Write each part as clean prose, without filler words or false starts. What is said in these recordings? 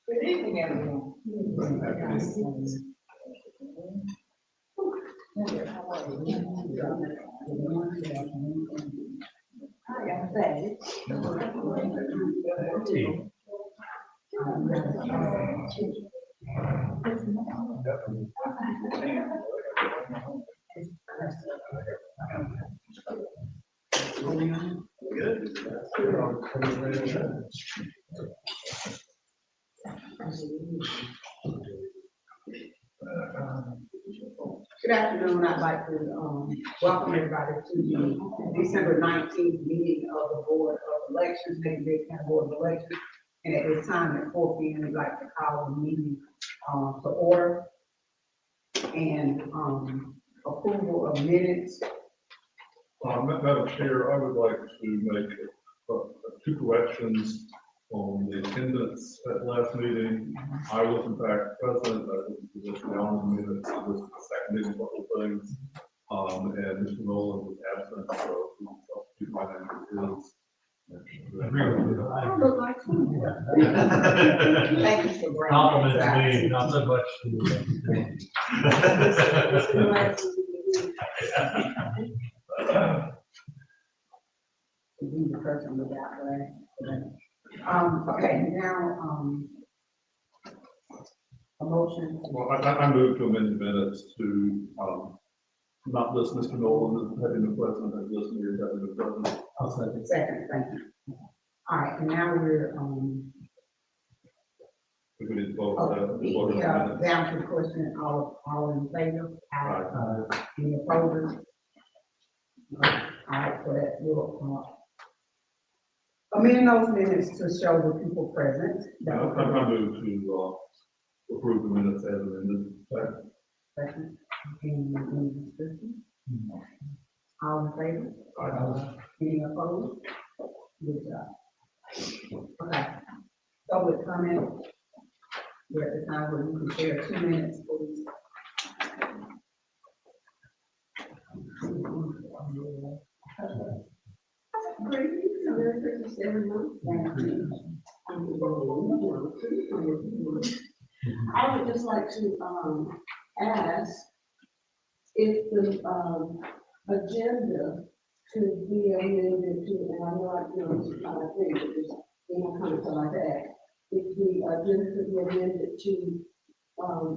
Good evening, everyone. Good afternoon. I'd like to welcome everybody to the December 19th meeting of the Board of Elections, Macon-Bibb County Board of Elections. And at this time at 4 p.m., we'd like to call the meeting to order and approval of minutes. Madam Chair, I would like to make two corrections on the attendance at last meeting. I was in fact present. I was positioned on the minutes. I was seconding a couple of things. And Mr. Nolan was absent, so my name is. I don't look like you. Thank you for bringing Compliment that to me, back. not so much to Be the person without that. Okay, now, a motion. Well, I moved to amend the minutes to not list Mr. Nolan as having been present, and list me as having been present. I'll second. Second, thank you. All right, and now we're, If we need to vote on that, down to the question, all in favor? Aye. Any opposers? All right, so that will, amend those minutes to show the people present. I moved to approve the minutes as amended. Second. Any discussion? All in favor? Any opposed? Good job. Okay. So with comment, we're at the time where we can share 2 minutes, please. Great. I would just like to ask if the agenda could be amended to, and I know it's not a thing, but just comments like that. If the agenda could be amended to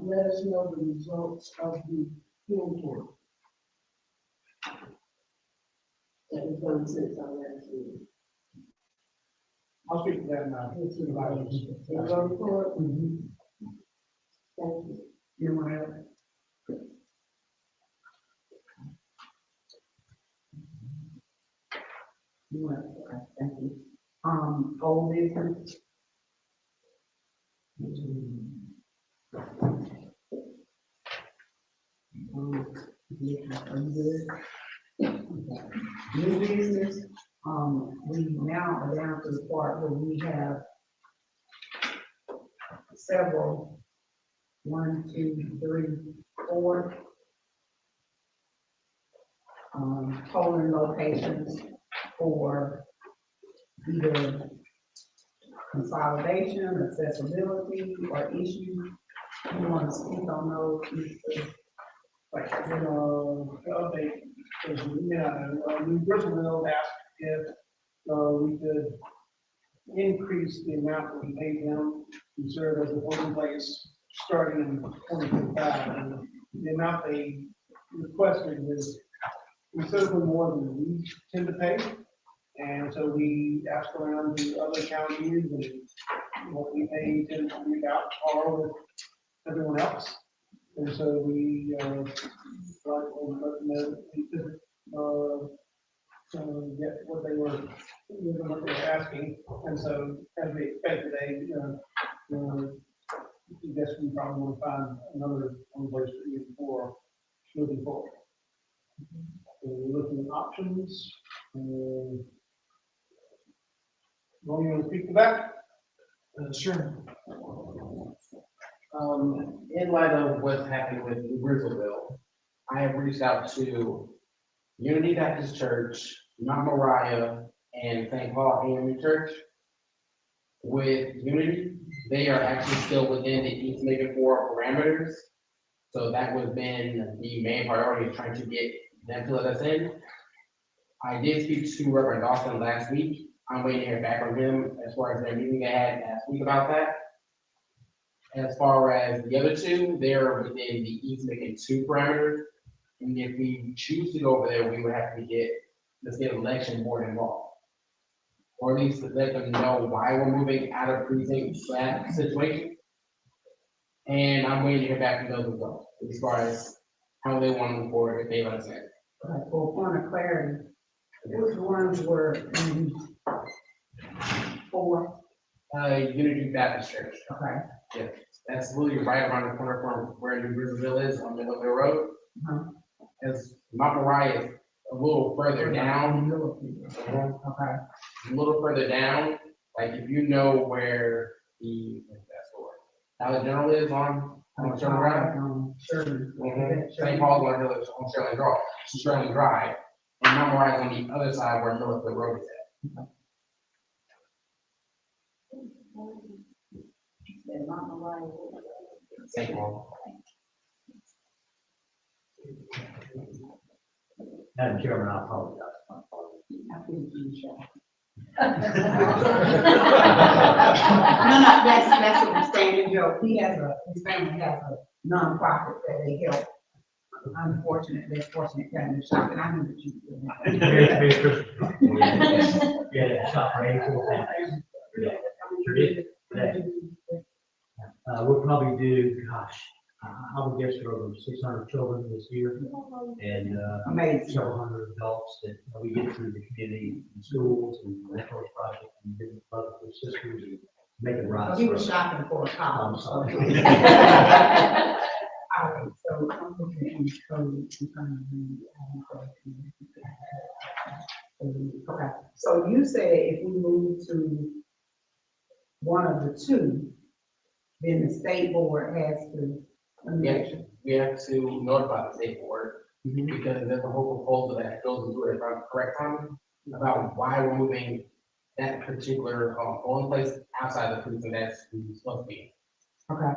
let us know the results of the hand count that was done since our last meeting. I'll speak to that now. You vote for it? Thank you. Anyone else? Okay, thank you. Old business. New business. We now are down to the part where we have several 1, 2, 3, 4. Polling locations for either consolidation, accessibility, or issues. You want to speak on those? Mr. Like, update, New Brisbane asked if, we could increase the amount that we pay them to serve as a polling place starting in 2025. And the amount they requested was considerably more than we tend to pay. And so we asked around to other counties and what we pay tends to be about par with everyone else. And so we, get what they were asking. And so as we expected, I guess we probably want to find another one place to use for moving forward. So we're looking at options. Ron, you want to speak to that? Sure. In light of what's happening with New Brisbane, I have reached out to Unity Baptist Church, Mount Moriah, and St. Paul AME Church. With Unity, they are actually still within the East Macon 4 parameters. So that was been the main priority, trying to get them to let us in. I did speak to Reverend Dawson last week. I'm waiting to hear back from him as far as their meeting they had last week about that. As far as the other two, they're within the East Macon 2 parameters. And if we choose to go over there, we would have to get the election board involved. Or at least let them know why we're moving out of precinct that situation. And I'm waiting to hear back from those results as far as how they want to move forward if they let us in. For point of clarity, which ones were in 4? Unity Baptist Church. Okay. Yeah, that's really right around the corner from where New Brisbane is on Middleville Road. As Mount Moriah is a little further down. Okay. A little further down, like if you know where the Dollar General is on Sherman Drive. St. Paul's on Sterling Drive, and Mount Moriah is on the other side where Middleville Road is at. St. Paul. Madam Chairman, I apologize. No, that's a standing joke. His family has a nonprofit that they help. Unfortunately, fortunate kind of shop, and I knew that you did. Merry Christmas. Yeah, shop for 84 families. Yeah. We'll probably do, I would guess there are over 600 children this year, and several hundred adults that we get through the community and schools and network projects and different brothers and sisters and making rides. He was shopping for a car. So. All right, so I'm looking at these codes and trying to read. Okay, so you said if we move to one of the two, then the state board has to. Yeah, we have to notify the state board because there's a whole proposal that goes into it, if I'm correct, Tom, about why we're moving that particular polling place outside the precinct that's supposed to be. Okay,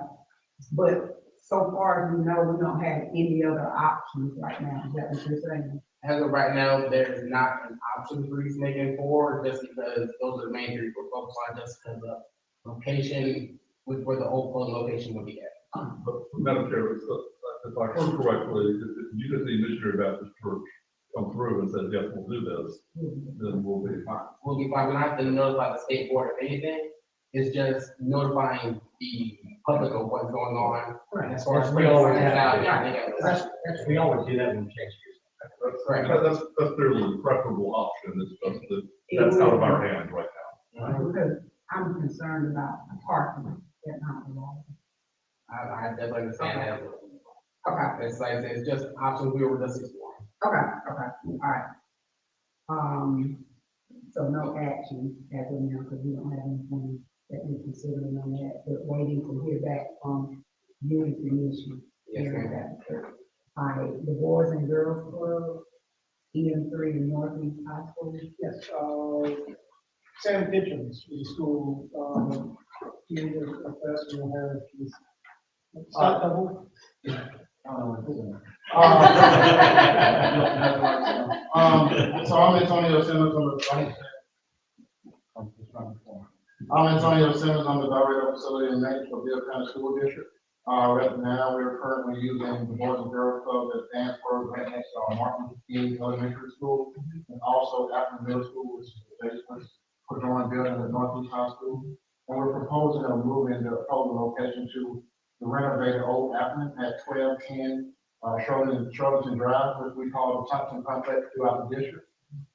but so far as we know, we don't have any other options right now. Is that what you're saying? As of right now, there's not an option for East Macon 4 just because those are the main three we're focused on, just because of location with where the old polling location would be at. But Madam Chair, if I heard correctly, if you get the Missionary Baptist Church come through and says, yes, we'll do this, then we'll be fine. We'll be fine. We don't have to notify the state board of anything. It's just notifying the public of what's going on. Right. As far as We always have out, to. We always do that when we change That's right. That's clearly the preferable option. It's just that that's out of our hands right now. Because I'm concerned about parking at Mount Moriah. I definitely understand that. Okay. It's like, it's just options we were just exploring. Okay, all right. So no action as of now, because we don't have anything that we're considering on that, but waiting to hear back from Unity Mission. Yes, Here ma'am. at that. All right, the Boys and Girls Club, EM3 in Northeast High School. Yes, Sam Kitchens, the school, he is a professional, has his stunt double. So I'm Antonio Simmons, I'm Antonio Simmons, I'm the Director of Facility and Maintenance for Bibb County School District. Right now, we're currently using the Boys and Girls Club at Danforth, right next to our Martin King Elementary School, and also Afton Middle School, which is the basement for joint building at Northeast High School. And we're proposing of moving the total location to the renovated old Afton at 1210 Charlton Drive, which we call the Thompson Complex throughout the district.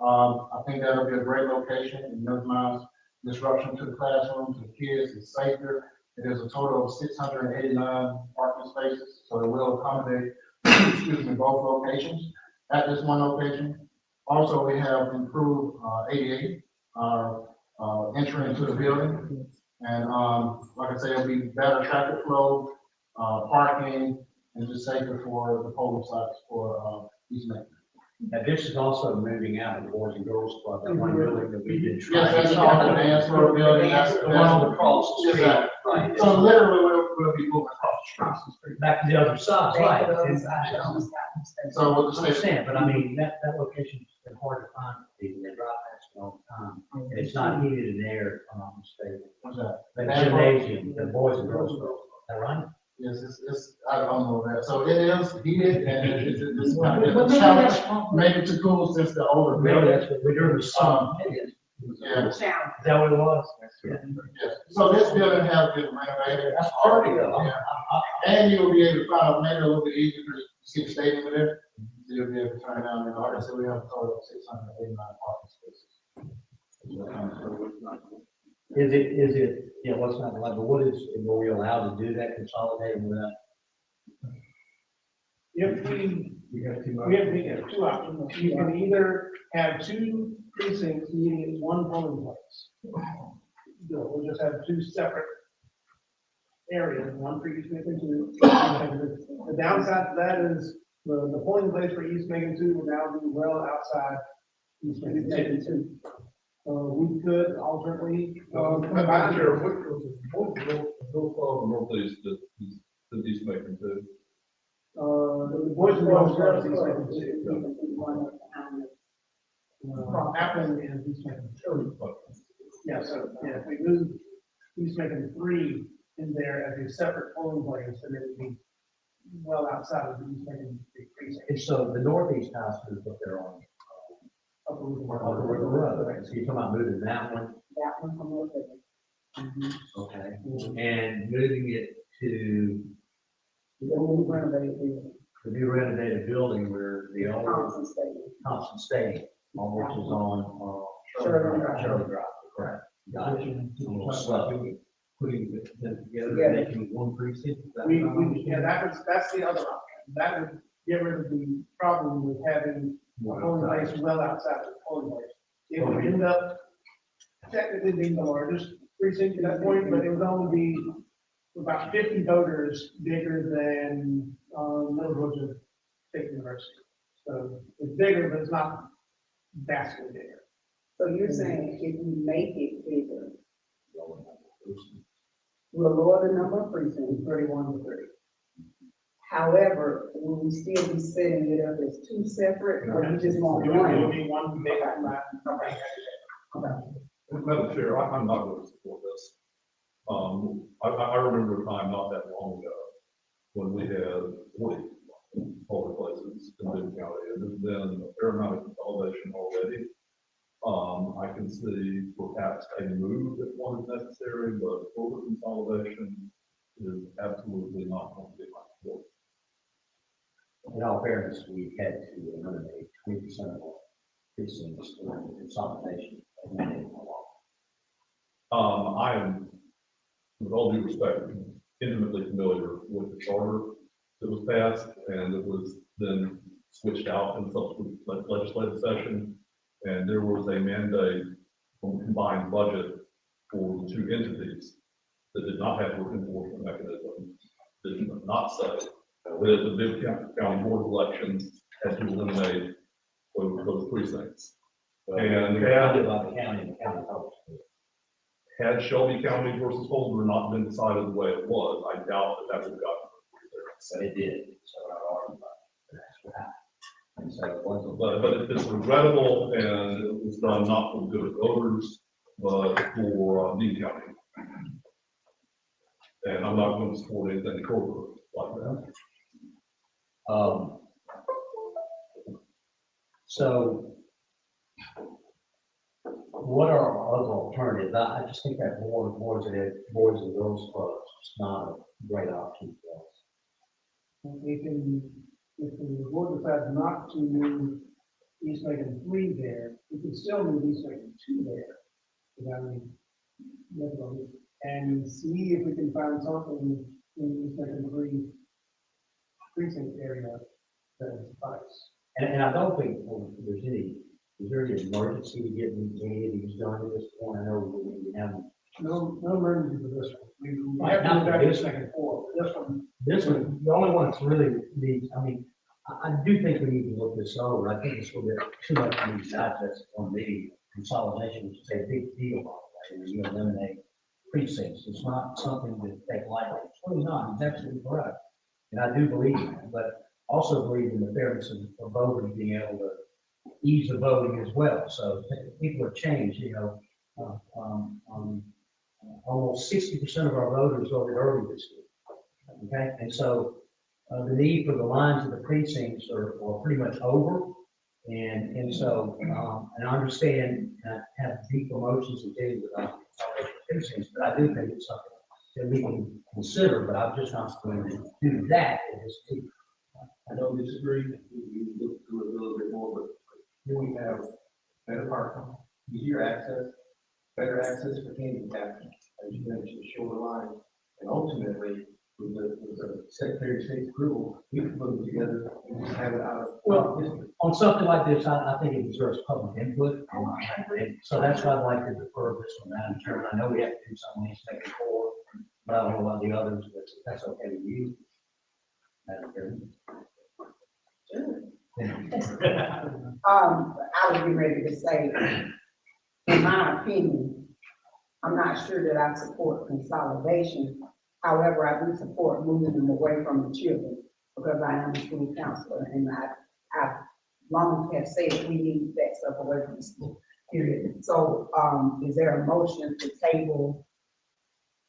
I think that'll be a great location and minimize disruption to the classroom, to the kids, it's safer. It is a total of 689 parking spaces, so it will accommodate, excuse me, both locations at this one location. Also, we have improved ADA, entry into the building. And like I say, it'll be better traffic flow, parking, and just safer for the polling sites for East Macon. Now, this is also moving out of the Boys and Girls Club, that one building that we did try. Yes, that's all the dance floor building, that's The one on across the street, Exactly. right, So literally, we'll be moving across the street. back to the other side, right. So with I the state, understand, but I mean, that location's been hard to find, people, they drive past it all the time, and it's not heated and air, if I'm not mistaken. what's that? The gymnasium, the Boys and Girls Club, is that right? Yes, it's, I don't know that. So it is heated and it's kind of a challenge, maybe too cool since the older Maybe building. that's what we're doing with some. Is Yeah, that what it was? Yeah. yes. So this building has been renovated. That's perfect, though. Yeah. And you'll be able to find out maybe a little bit easier to see the stadium in there. So you'll be able to turn down, and like I said, we have a total of 689 parking spaces. Is it, yeah, what's not allowed, but what is, were we allowed to do that, consolidate with that? If we, We have too much. we have two options. You can either have two precincts meeting in one polling place. We'll just have two separate areas, one for East Macon two. The downside to that is the polling place for East Macon two will now be well outside East Macon two. We could alternately, Madam Chair, what Bill Club Northeast that East Macon do? the Boys and Girls Club is East Macon two. Appleton is East Macon two. Yeah, so, yeah, if we move East Macon three in there as a separate polling place, then it would be well outside of the East Macon precinct. And so the northeast house is what they're on. Upper River Over the road, right? So you're talking about moving that one, That one from North. okay, and moving it to the new renovated building where the old Thompson Stadium, which is on, Shirley Drive, correct? Got it. A little slow. Putting them together, making one precinct? Is that We, what I'm yeah, that's the other option. That would get rid of the problem with having a polling place well outside of the polling place. It would end up technically being the largest precinct at that point, but it would only be about 50 voters bigger than, Middle Georgia State University. So it's bigger, but it's not vastly bigger. So you're saying if we make it bigger, we'll lower the number of precincts, 31 to 30. However, will we still be setting it up as two separate, or you just want It would one? be one big lot. Madam Chair, I'm not going to support this. I remember a time not that long ago when we had 40 polling places in Bibb County, and there's been a fair amount of consolidation already. I can see perhaps a move if one is necessary, but full consolidation is absolutely not going to be my support. In all fairness, we had to eliminate 20% of our precincts for consolidation. I am, with all due respect, intimately familiar with the charter that was passed, and it was then switched out in subsequent legislative session. And there was a mandate on combined budget for the two entities that did not have an enforcement mechanism. did not say that the Bibb County Board of Elections had to eliminate those precincts. And Funded by the county and the county helps. had Shelby County versus Holder not been decided the way it was, I doubt that would have gotten. So it did, so I argued about it. That's what happened. And so it wasn't. But it's regrettable, and it was done not for the good of voters, but for Dean County. And I'm not going to support anything corporate like that. So what are our other alternatives? I just think that boys and girls clubs is not a great option for us. If the board decides not to move East Macon 3 there, we can still move East Macon 2 there. And see if we can find something in East Macon 3 precinct area that suffice. And I don't think is there any emergency to get any of these done at this point? I know we have. No emergency for this one. We Right, have to not go back for to this second floor. This one, the only one that's really needs, I mean, I do think we need to look this over. I think it's a little bit too much for me to digest on the consolidation, which is a big deal, by the way, when you eliminate precincts. It's not something to take lightly. It's really not. It's absolutely correct. And I do believe in that, but also believe in the fairness of voters being able to ease the voting as well. So people have changed, you know, almost 60% of our voters voted early this year. Okay, and so the need for the lines of the precincts are pretty much over. And so, and I understand have deep emotions and things about precincts, but I do think it's something that we can consider, but I'm just not going to do that in this case. I don't disagree, we look through it a little bit more, but here we have better parking, easier access, better access for handicap, as you mentioned, shorter lines, and ultimately, with the Secretary of State's approval, we can put them together and just have it out of. Well, on something like this, I think it deserves public input, and so that's why I'd like to defer this one, Madam Chairman. I know we have to do something in the second floor, but I don't know about the others, but if that's okay with you. Madam Chairman. I was getting ready to say, in my opinion, I'm not sure that I support consolidation. However, I do support moving them away from the children because I am a school counselor and I've long have said we need that stuff away from the school, period. So, is there a motion to table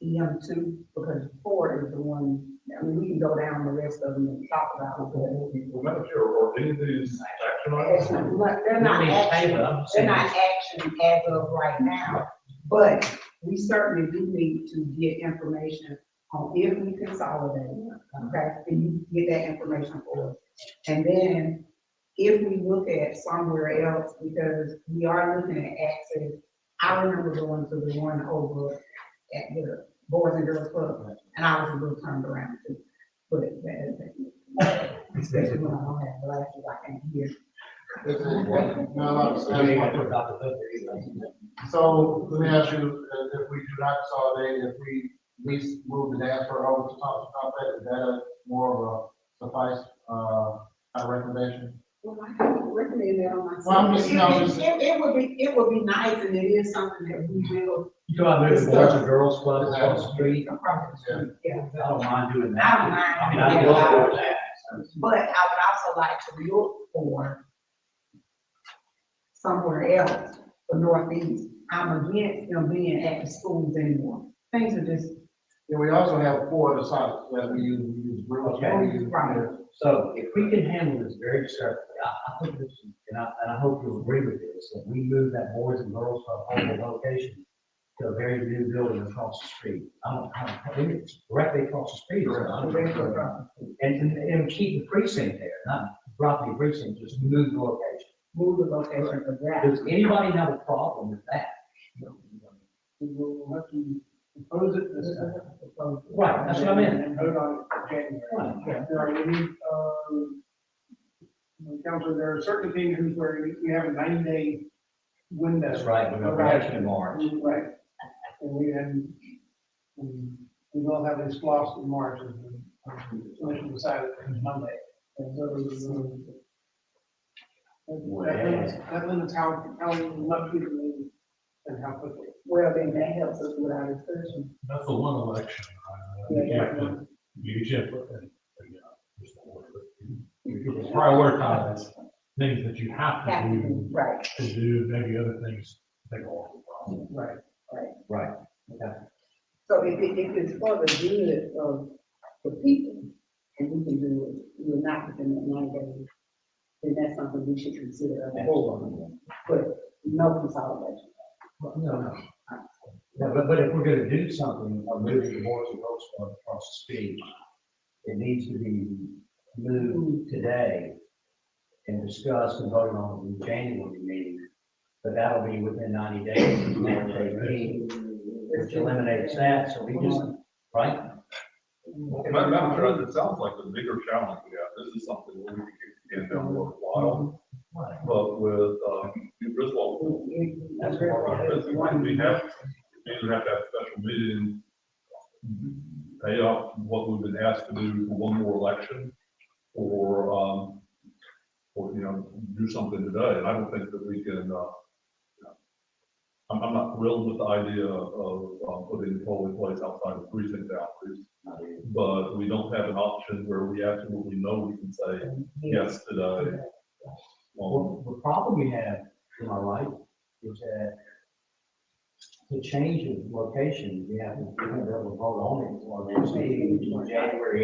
EM2? Because 4 is the one, I mean, we can go down the rest of them and talk about it. Well, Madam Chair, are any of these action items? But they're not action as of right now, but we certainly do need to get information on if we consolidate, okay, and you get that information for us. And then if we look at somewhere else, because we are looking at access, I remember going to the one over at the Boys and Girls Club, and I was a little turned around too. But especially when I don't have glasses, I can't hear. So let me ask you, if we do not consolidate, if we at least move the dance for over to top that, is that a more of a suffice, kind of recommendation? Well, I can't recommend that on myself. Well, I'm just, It would be nice, and it is something that we will. You talk about moving Boys and Girls Club across the street. Across the street, yeah. I don't mind doing that. I don't mind. I mean, I love doing that. But I would also like to look for somewhere else for Northeast. I'm against them being at the schools anymore. Things are just. yeah, we also have 4 other sites that we use, Right. So if we can handle this very separately, I think this, and I hope you'll agree with this, that we move that Boys and Girls Club whole location to a very new building across the street. I think it's directly across the street. And keep the precinct there, not drop the precinct, just move the location. Move the location for that. Does anybody have a problem with that? We will have to propose it this time. Right, that's what I meant. And vote on it in January. Right. There are any, Councilor, there are certain occasions where we have a 90-day window. That's right, we're going to in March. Right. And we will have this lost in March. Commission decided it was Monday. And so, that limits how much we can move and how quickly. Well, then that helps us with our discussion. That's the one election. You have to, you should, you prioritize things that you have to do, Right, to do, maybe other things take a while. Right. Right, okay. so if it's for the good of the people, and we can do it, we're not within that 90 days, then that's something we should consider as a board, but no consolidation. No. Yeah, but if we're gonna do something, or move the boards and votes across the street, it needs to be moved today and discussed and voted on in the January meeting. But that'll be within 90 days, which eliminates that, so we just, right? Madam Chair, it sounds like the bigger challenge we have, this is something where we can get down for a while, but with, New Griswold, That's what we have, either have to have a special meeting, pay off what we've been asked to do for one more election, or, do something today, and I don't think that we can, I'm not thrilled with the idea of putting the polling place outside of precinct boundaries, but we don't have an option where we absolutely know we can say yes today. Well, the problem we have, am I right, is that to change the location, we have to be able to vote on it for the next meeting, which is January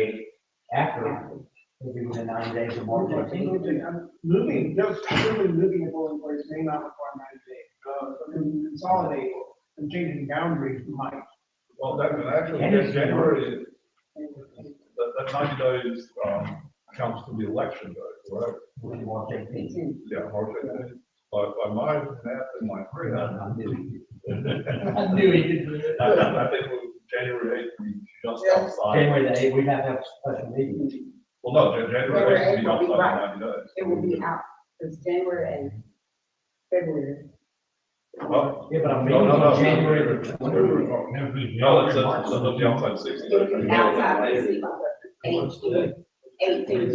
8th, after, it'll be within 90 days of March 18th. Moving, just simply moving a polling place may not require 90 days. Consolidate and changing boundaries might. Well, that actually, January, that 90 days counts to the election day, correct? March 18th. Yeah, March 18th. But by my math and my brain, I knew he did it. I think January 8th, we just outside. January the 8th, we have to have a special meeting. Well, no, January 8th will be outside of 90 days. It will be out, it's January and February. Well, Yeah, but I'm no, meeting January. no, it's the outside 60. It will be outside of the 18th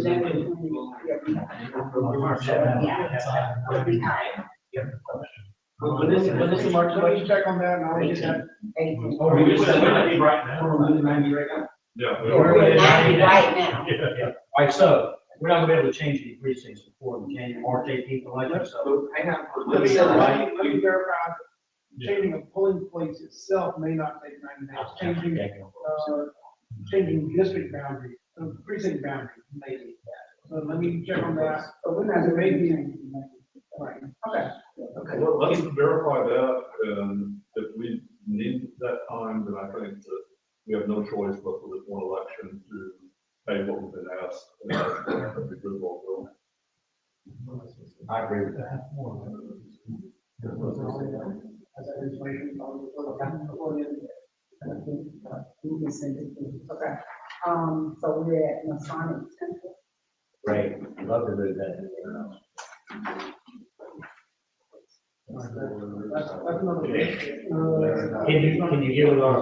January. But this is March Let me check on that and I'll just have. 18th. Oh, we just said we right now. Yeah. We're at 90 right now. All right, so we're not gonna be able to change the precincts before the March 18th election, so. Hang on. Let me verify. Changing a polling place itself may not take 90 days. Changing district boundaries, precinct boundaries may be that. So let me check on that. So we're not Maybe. Right, okay. Okay. Well, let's verify that, and if we need that time, then I think that we have no choice but for this one election to pay what we've been asked. And that's what the good vote will. I agree with that. As that information. We can send it to you. Okay. So we're at Masonic Temple. Great, love to do that. That's another issue. Can you give it our,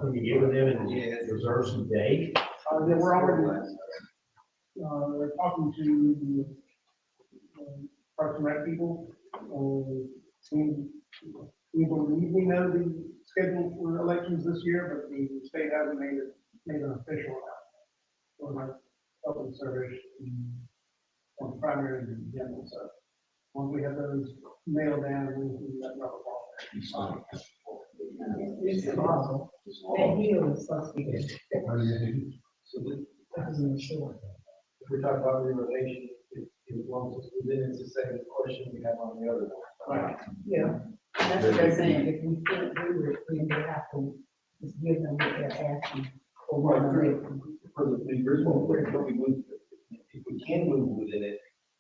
can you give it them and reserve some days? Yeah, we're already, we're talking to the Parks and Rec people. We believe we know the schedule for elections this year, but the state hasn't made an official announcement. So my public service on primary and general, so once we have those nailed down, we can let rubber ball. Mr. Boswell, that hill is supposed to be there. If we talk about realization, it belongs, then it's the same question we have on the other one. Right. Yeah, that's what they're saying, if we can't do it, we may have to just give them what they're asking for one of them. For the Griswold, what we move, if we can move within it,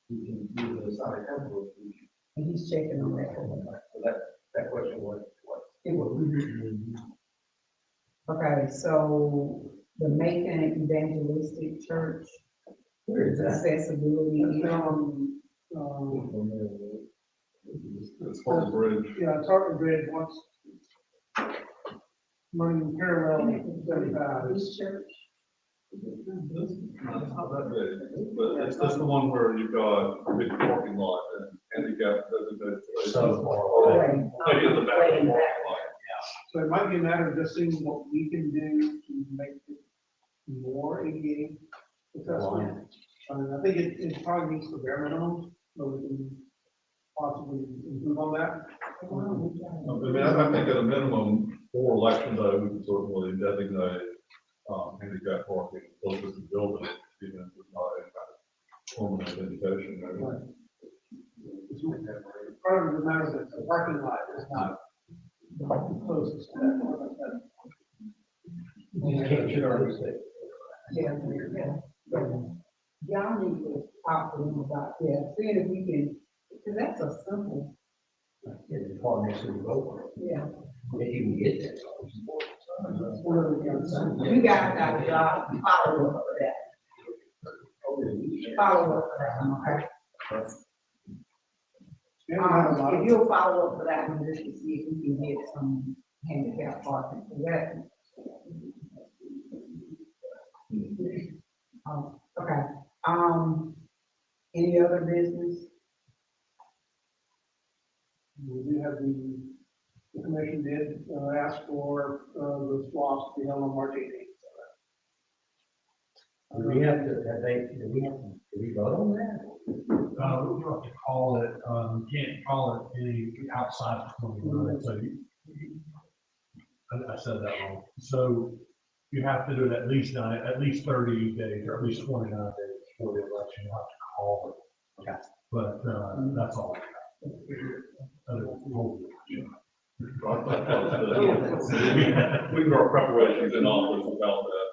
we can move the side temple. And he's checking on that. So that question was, It will. Okay, so the Macon Evangelistic Church, Where is that? accessibility, It's for the bridge. Yeah, it's Harvard Bridge once running parallel to 75. this church, It's not that big, but it's just the one where you've got a big parking lot and handicap designated. So far Or away. maybe in the back of the parking lot. So it might be a matter of just seeing what we can do to make it more ADA accessible. I think it probably meets the bare minimum, but we can possibly improve on that. I mean, I think at a minimum, for election day, we can certainly designate, handicap parking close to the building, even if it's not a kind of permanent indication. Right. Part of the matter is the parking lot is not closest to that. You can't share it. Yeah, y'all need to talk to them about, seeing if we can, because that's a simple, It's hard next to the road. yeah. If you can get there. You guys got a job, follow up for that. Follow up for that, one, okay? If you'll follow up for that one, just to see if we can get some handicap parking for that. Okay, any other business? We do have the commission did ask for the swaps to be held on March 18th. Do we have to, do we vote on that? We have to call it, you can't call it any outside of 29, so I said that wrong. So you have to do it at least 30 days, or at least 29 days before the election, you have to call it. Okay. But, that's all. We do our preparations in office about that.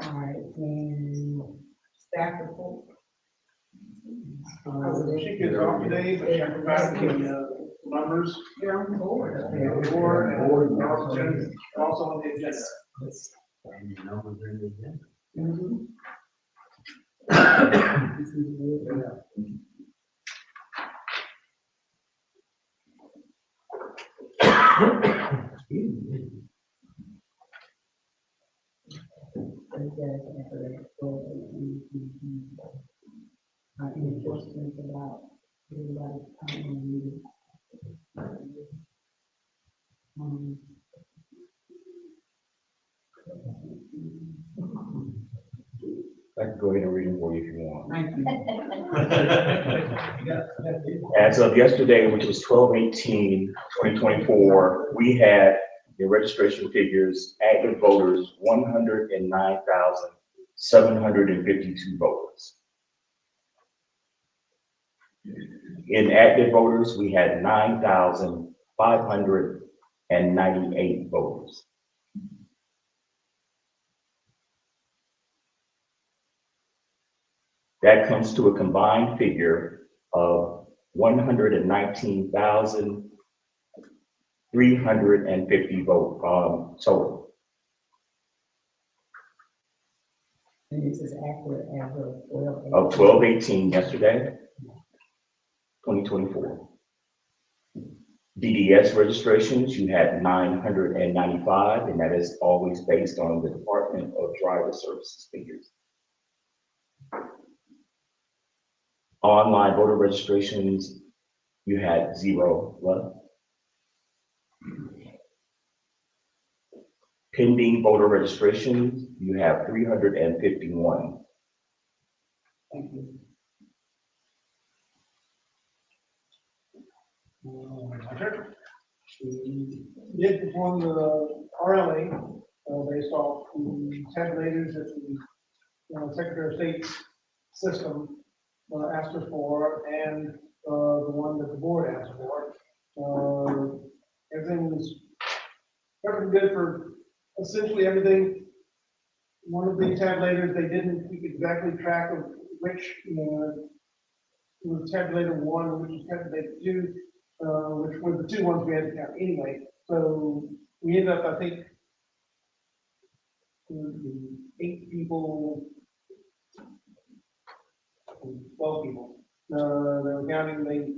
All right, and staff report. She gets off today, but she provided the numbers. You're on board. Board and also on the agenda. And the numbers are in the agenda. Mhm. Any questions about everybody coming in meeting? I can go ahead and read them for you if you want. Thank you. As of yesterday, which was 12/18/2024, we had the registration figures, active voters, 109,752 voters. Inactive voters, we had 9,598 voters. That comes to a combined figure of 119,350 vote total. And this is accurate as Of 12/18 yesterday, 2024. DDS registrations, you had 995, and that is always based on the Department of Driver Services figures. Online voter registrations, you had 0 left. Pending voter registrations, you have 351. Thank you. We did perform the RLA based off the tabulators that the Secretary of State's system asked us for, and the one that the board asked for. Everything was good for essentially everything. One of the tabulators, they didn't keep exactly track of which, was tabulator 1, which was tabulator 2, which were the 2 ones we had to count anyway. So we ended up, I think, 8 people, 12 people. They were counting, they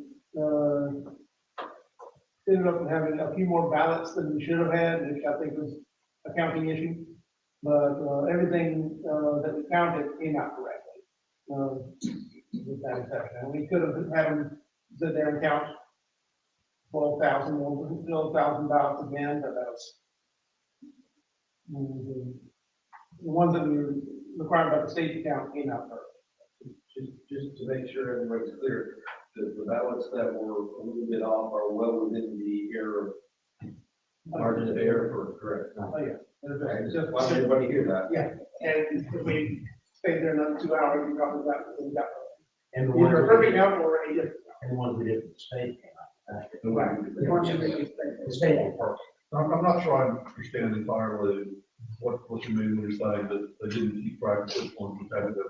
ended up having a few more ballots than we should have had, which I think was a counting issue. But, everything, that we counted came out correctly. With that exception, and we could have had them sit there and count 12,000 ballots again, but that's the ones that we were required by the state to count came out first. Just to make sure everybody's clear, the ballots that were a little bit off are well within the error, margin of error for correct. Oh, yeah. I just want everybody to hear that. Yeah, and if we stayed there another 2 hours, we probably got And the either a ones, perfect number or a different. and the ones we did for the state. The ones that we expect. The state were perfect. I'm not sure I understand entirely what you mean when you're saying that they didn't keep track of which ones we tabulated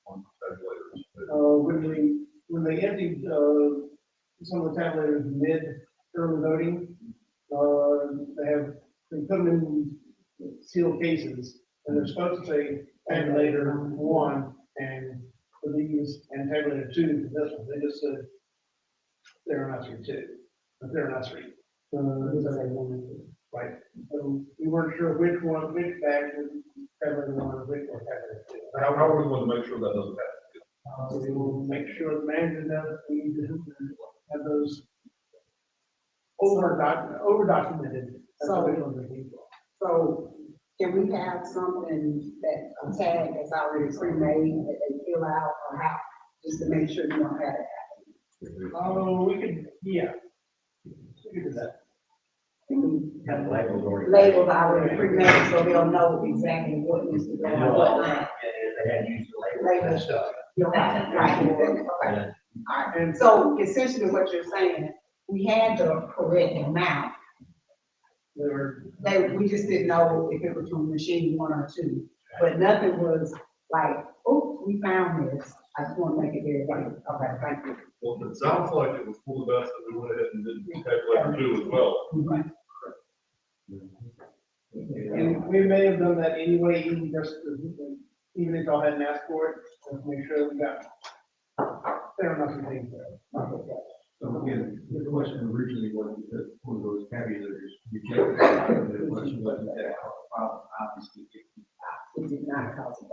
on tabulators. When they emptied, some of the tabulators early voting, they put them in sealed cases, and they're supposed to say tabulator 1 and for these, and tabulator 2 for this one, they just said they're not 2, but they're not 3. Right, so we weren't sure which bag was tabulator 1 or which was tabulator 2. How we want to make sure that doesn't happen? So we will make sure the manager knows we need to have those over documented. So can we have something that a tag that's already pre-made that they fill out or how, just to make sure you don't have it Oh, we could, yeah. We could do that. happen? Have labels already. Labels already pre-made, so they'll know exactly what needs to go They on. know what all line. that, they had used the labels and stuff. You'll have to write it down. Okay. All right, and so essentially what you're saying, we had the correct amount. We just didn't know if it was from machine 1 or 2, but nothing was like, oh, we found this. I just want to make it very clear. Okay, thank you. Well, it sounds like it was for the best that we went ahead and did tabulator 2 as well. Right. And we may have done that anyway, even if y'all hadn't asked for it, just make sure we got fair enough to take care of. So again, the question originally was that for those tabulators, rejected. The question was that obviously. It did not cause a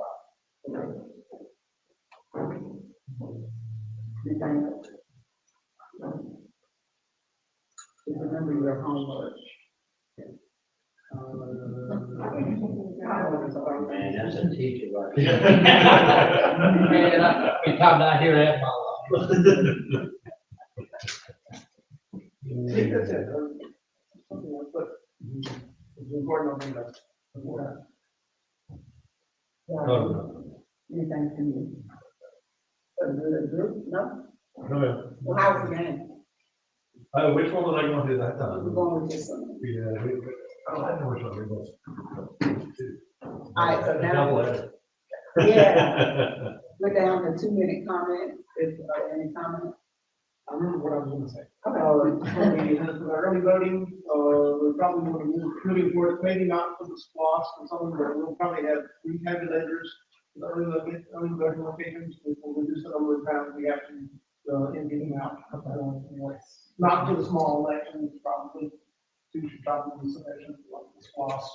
problem. Anything else? Just remember your homework. Man, that's a teacher right there. Man, I'm not here at my life. That's it. Something else, but it's important on that. Anything from you? The group, no? No, Well, how was the game? which one was I going to do that time? We're going with this one. Yeah, I know which one it was. All right, so now, Double edit. yeah, we're down to 2-minute comments. Is there any comment? I remember what I was gonna say. Okay. For early voting, we're probably going to move moving forward, maybe not for the squash or something, but we'll probably have 3 tabulators. The early voting locations, we'll reduce the number of times we have to, in getting out. Not for the small elections, probably 2 should probably be sufficient, like the squash.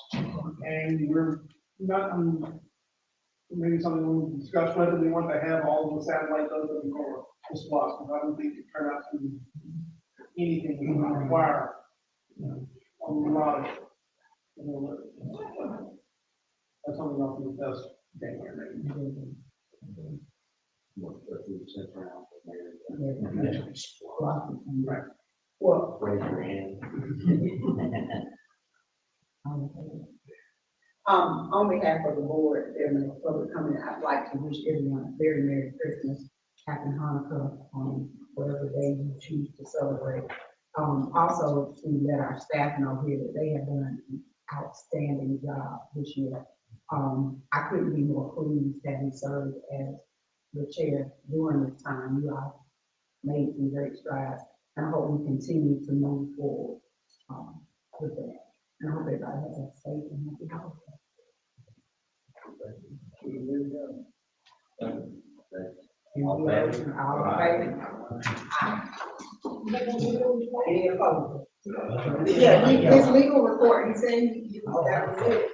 And we're not, maybe something we'll discuss whether we want to have all of the satellite votes that we call the squash, because I don't think it turned out to be anything we might require. A lot of, that's something else we discuss. Right. Well, Raise your hand. on behalf of the board and the public coming, I'd like to wish everyone a very Merry Christmas, Happy Hanukkah, whatever day you choose to celebrate. Also to let our staff know here that they have done an outstanding job this year. I couldn't be more pleased that we served as the chair during this time. You all made some great strides, and I hope we continue to move forward with that. And I hope everybody has a safe and happy holiday. All in favor? Aye. Any opposed? Yeah, his legal report, he said that was it.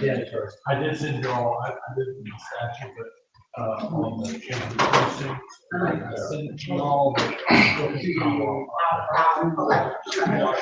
Dennis first. I did send you all, I did the statute, but, on the change of precincts. I sent it to you all, but. Our collector.